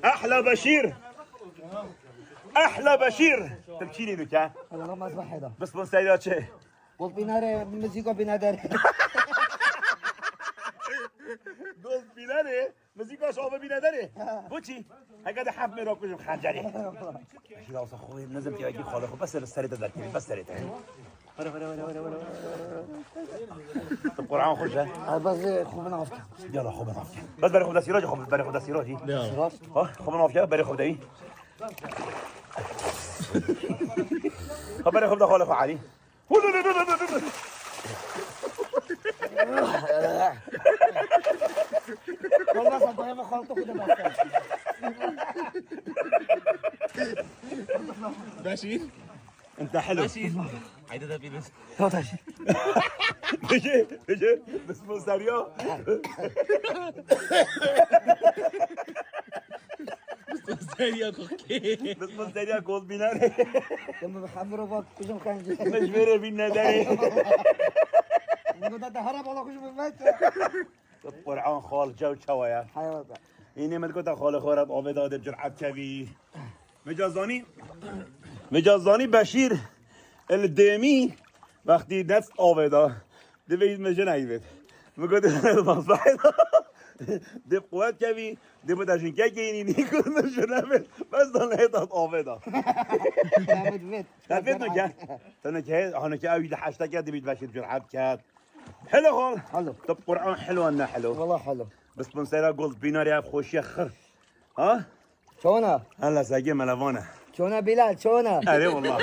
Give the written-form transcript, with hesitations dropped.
احلى بشير احلى بشير تبكيني لك والله ما اسمح هذا بس بنسيرات چه قلت بيناري موسيقى بينادر دوست بینره موزیکاش آب بینداره بوچی اگه ده حرف میرا کجم خنجری بشیر آسا خوی نزم که اگه خاله خوب بس سرت در کنی بس سرت وره طب قرآن خوشه بس خوب نافك يلا خوب نافك بس بري خوب دسيراجي خوب بري خوب دسيراجي ها خوب نافك بري خوب داي ها بري خوب دخول اخو علي والله صدق ما خلطه كده بشير انت حلو عايده ده بيلبس بيجي بس مو سريع سريع اوكي بس مو سريع جولد بيناري لما بحمره بقى كشم خنجي مش بيري بيناداري ده هرب والله كشم الميت قرآن خال جو شوايا حيوان اینه من گفتم خاله خورد آب داده جرعت کوی مجازانی بشیر الدمی وقتی دست آب داد دوید مجه نیوید مگود مصباح دب قوت کوی دب داشین که اینی نیکود مجه نوید بس دانه هیتات آب داد نفید نکه تنه که هانه که اوید حشتا کرد دوید بشیر جرعت کرد حلو خال حلو طب قرآن حلو نه حلو والله حلو بس بنسيرها جولد بينار يا خوشي خر ها شونا هلا ساقي ملفونه شونا بلال شونا اري والله